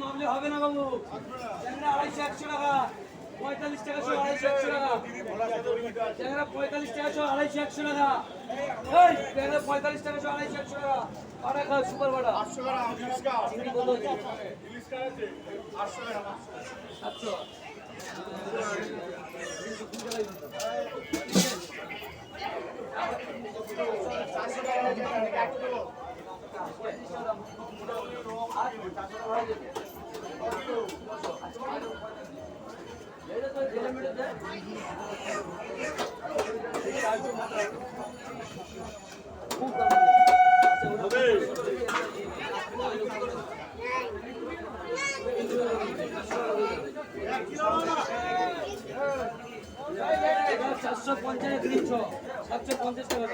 মামলে হবে না বাবু, 250 টাকা, 45 টাকা 250 টাকা, 45 টাকা 250 টাকা, 45 টাকা 250 টাকা, বাটা খা সুপার বাটা 800 টাকা, চিংড়ি কত আছে? ইলিশ কার আছে 800 টাকা, 700 750 টাকা।